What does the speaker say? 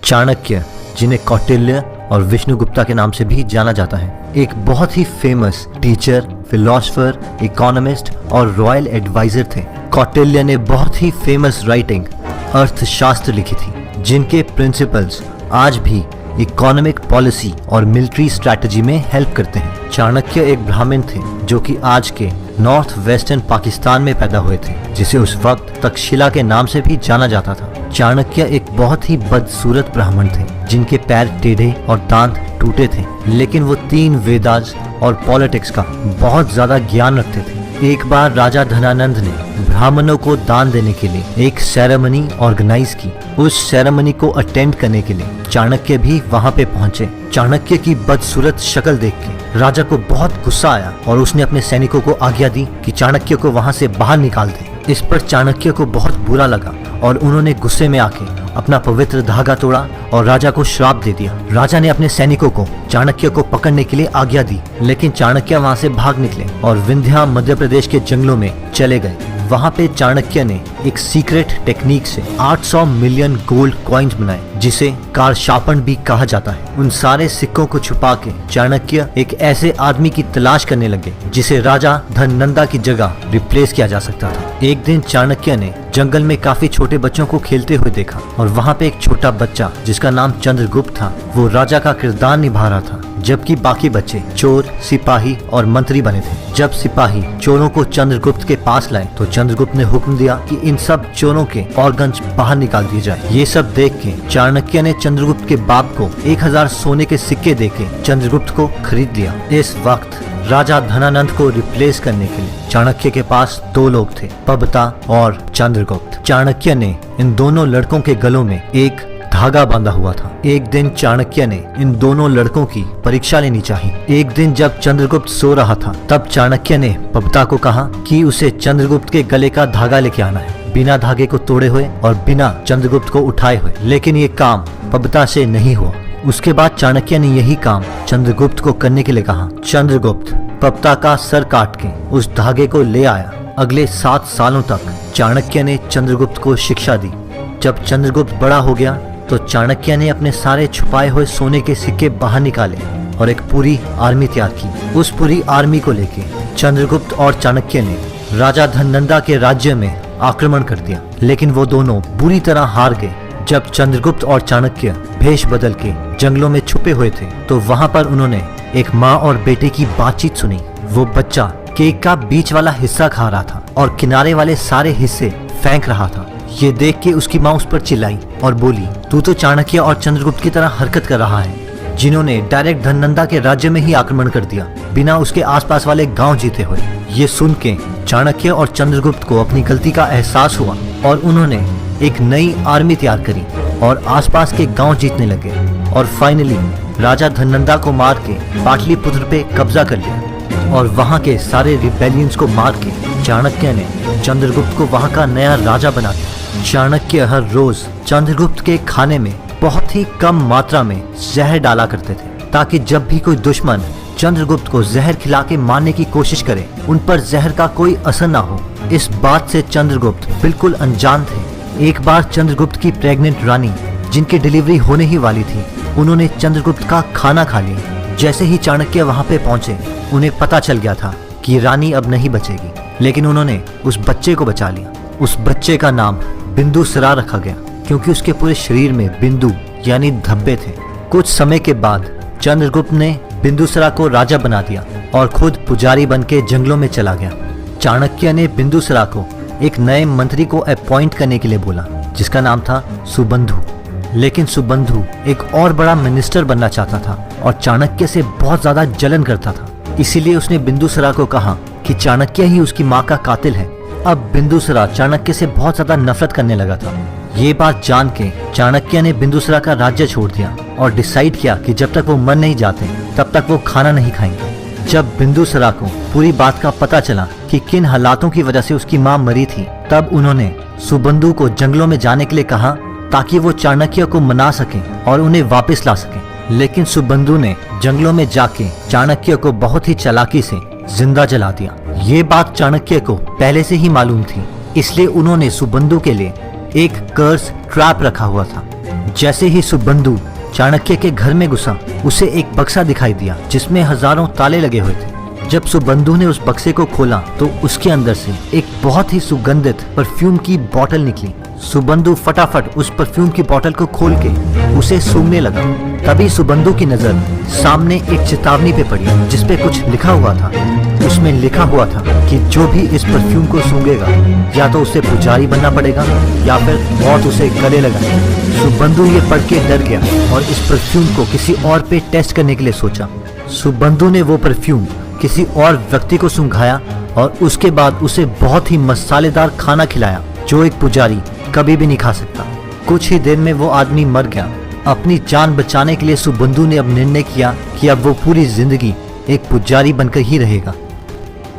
चाणक्य, जिन्हें कौटिल्य और विष्णुगुप्ता के नाम से भी जाना जाता है, एक बहुत ही फेमस टीचर, फिलोसोफर, इकोनॉमिस्ट और रॉयल एडवाइजर थे। कौटिल्य ने बहुत ही फेमस राइटिंग अर्थशास्त्र लिखी थी, जिनके प्रिंसिपल्स आज भी इकोनॉमिक पॉलिसी और मिलिट्री स्ट्रैटेजी में हेल्प करते हैं। चाणक्य एक ब्राह्मण थे जो कि आज के नॉर्थ वेस्टर्न पाकिस्तान में पैदा हुए थे, जिसे उस वक्त तक्षशिला के नाम से भी जाना जाता था। चाणक्य एक बहुत ही बदसूरत ब्राह्मण थे, जिनके पैर टेढ़े और दांत टूटे थे, लेकिन वो 3 वेदास और पॉलिटिक्स का बहुत ज्यादा ज्ञान रखते थे। एक बार राजा धनानंद ने ब्राह्मणों को दान देने के लिए एक सेरेमनी ऑर्गेनाइज की। उस सेरेमनी को अटेंड करने के लिए चाणक्य भी वहां पे पहुंचे। चाणक्य की बदसूरत शक्ल देख के राजा को बहुत गुस्सा आया और उसने अपने सैनिकों को आज्ञा दी कि चाणक्य को वहां से बाहर निकाल दे। इस पर चाणक्य को बहुत बुरा लगा और उन्होंने गुस्से में आके अपना पवित्र धागा तोड़ा और राजा को श्राप दे दिया। राजा ने अपने सैनिकों को चाणक्य को पकड़ने के लिए आज्ञा दी, लेकिन चाणक्य वहां से भाग निकले और विंध्या मध्य प्रदेश के जंगलों में चले गए। वहां पे चाणक्य ने एक सीक्रेट टेक्निक से 800 मिलियन गोल्ड कॉइन्स बनाए, जिसे कारशापन भी कहा जाता है। उन सारे सिक्कों को छुपा के चाणक्य एक ऐसे आदमी की तलाश करने लगे जिसे राजा धननंदा की जगह रिप्लेस किया जा सकता था। एक दिन चाणक्य ने जंगल में काफी छोटे बच्चों को खेलते हुए देखा और वहाँ पे एक छोटा बच्चा जिसका नाम चंद्रगुप्त था, वो राजा का किरदार निभा रहा था, जबकि बाकी बच्चे चोर, सिपाही और मंत्री बने थे। जब सिपाही चोरों को चंद्रगुप्त के पास लाए तो चंद्रगुप्त ने हुक्म दिया कि इन सब चोरों के ऑर्गन्स बाहर निकाल दिए जाए। ये सब देख के चाणक्य ने चंद्रगुप्त के बाप को 1000 सोने के सिक्के देके चंद्रगुप्त को खरीद दिया। इस वक्त राजा धनानंद को रिप्लेस करने के लिए चाणक्य के पास 2 लोग थे, पबता और चंद्रगुप्त। चाणक्य ने इन दोनों लड़कों के गलों में एक धागा बांधा हुआ था। एक दिन चाणक्य ने इन दोनों लड़कों की परीक्षा लेनी चाहिए। एक दिन जब चंद्रगुप्त सो रहा था, तब चाणक्य ने पबता को कहा कि उसे चंद्रगुप्त के गले का धागा लेके आना है, बिना धागे को तोड़े हुए और बिना चंद्रगुप्त को उठाए हुए। लेकिन ये काम पबता से नहीं हुआ। उसके बाद चाणक्य ने यही काम चंद्रगुप्त को करने के लिए कहा। चंद्रगुप्त पबता का सर काट के उस धागे को ले आया। अगले 7 सालों तक चाणक्य ने चंद्रगुप्त को शिक्षा दी। जब चंद्रगुप्त बड़ा हो गया तो चाणक्य ने अपने सारे छुपाए हुए सोने के सिक्के बाहर निकाले और एक पूरी आर्मी तैयार की। उस पूरी आर्मी को लेके चंद्रगुप्त और चाणक्य ने राजा धननंदा के राज्य में आक्रमण कर दिया, लेकिन वो दोनों बुरी तरह हार गए। जब चंद्रगुप्त और चाणक्य भेष बदल के जंगलों में छुपे हुए थे तो वहां पर उन्होंने एक माँ और बेटे की बातचीत सुनी। वो बच्चा केक का बीच वाला हिस्सा खा रहा था और किनारे वाले सारे हिस्से फेंक रहा था। ये देख के उसकी माँ उस पर चिल्लाई और बोली, तू तो चाणक्य और चंद्रगुप्त की तरह हरकत कर रहा है, जिन्होंने डायरेक्ट धननंदा के राज्य में ही आक्रमण कर दिया, बिना उसके आसपास वाले गांव जीते हुए। ये सुन के चाणक्य और चंद्रगुप्त को अपनी गलती का एहसास हुआ और उन्होंने एक नई आर्मी तैयार करी और आसपास के गांव जीतने लगे और फाइनली राजा धननंदा को मार के पाटलिपुत्र पे कब्जा कर लिया और वहां के सारे रिबेलियंस को मार के चाणक्य ने चंद्रगुप्त को वहां का नया राजा बना दिया। चाणक्य हर रोज चंद्रगुप्त के खाने में बहुत ही कम मात्रा में जहर डाला करते थे, ताकि जब भी कोई दुश्मन चंद्रगुप्त को जहर खिला के मारने की कोशिश करे, उन पर जहर का कोई असर ना हो। इस बात से चंद्रगुप्त बिल्कुल अनजान थे। एक बार चंद्रगुप्त की प्रेग्नेंट रानी, जिनकी डिलीवरी होने ही वाली थी, उन्होंने चंद्रगुप्त का खाना खा लिया। जैसे ही चाणक्य वहां पे पहुंचे, उन्हें पता चल गया था कि रानी अब नहीं बचेगी, लेकिन उन्होंने उस बच्चे को बचा लिया। उस बच्चे का नाम बिंदुसरा रखा गया, क्योंकि उसके पूरे शरीर में बिंदु यानी धब्बे थे। कुछ समय के बाद चंद्रगुप्त ने बिंदुसरा को राजा बना दिया और खुद पुजारी बन के जंगलों में चला गया। चाणक्य ने बिंदुसरा को एक नए मंत्री को अपॉइंट करने के लिए बोला, जिसका नाम था सुबंधु। लेकिन सुबंधु एक और बड़ा मिनिस्टर बनना चाहता था और चाणक्य से बहुत ज्यादा जलन करता था। इसीलिए उसने बिंदुसरा को कहा कि चाणक्य ही उसकी माँ का कातिल है। अब बिंदुसरा चाणक्य से बहुत ज्यादा नफरत करने लगा था। ये बात जान के चाणक्य ने बिंदुसरा का राज्य छोड़ दिया और डिसाइड किया कि जब तक वो मर नहीं जाते तब तक वो खाना नहीं खाएंगे। जब बिंदुसरा को पूरी बात का पता चला कि किन हालातों की वजह से उसकी माँ मरी थी, तब उन्होंने सुबंधु को जंगलों में जाने के लिए कहा, ताकि वो चाणक्य को मना सके और उन्हें वापस ला सके। लेकिन सुबंधु ने जंगलों में जाके चाणक्य को बहुत ही चालाकी से जिंदा जला दिया। ये बात चाणक्य को पहले से ही मालूम थी, इसलिए उन्होंने सुबंधु के लिए एक कर्स ट्रैप रखा हुआ था। जैसे ही सुबंधु चाणक्य के घर में घुसा, उसे एक बक्सा दिखाई दिया जिसमें हजारों ताले लगे हुए थे। जब सुबंधु ने उस बक्से को खोला तो उसके अंदर से एक बहुत ही सुगंधित परफ्यूम की बोतल निकली। सुबंधु फटाफट उस परफ्यूम की बोतल को खोल के उसे सूंघने लगा। तभी सुबंधु की नजर सामने एक चेतावनी पे पड़ी जिसपे कुछ लिखा हुआ था। उसमें लिखा हुआ था कि जो भी इस परफ्यूम को सूंघेगा या तो उसे पुजारी बनना पड़ेगा या फिर मौत उसे गले लगाएगी। सुबंधु ये पढ़ के डर गया और इस परफ्यूम को किसी और पे टेस्ट करने के लिए सोचा। सुबंधु ने वो परफ्यूम किसी और व्यक्ति को सूंघाया और उसके बाद उसे बहुत ही मसालेदार खाना खिलाया जो एक पुजारी कभी भी नहीं खा सकता। कुछ ही देर में वो आदमी मर गया। अपनी जान बचाने के लिए सुबंधु ने अब निर्णय किया कि अब वो पूरी जिंदगी एक पुजारी बनकर ही रहेगा।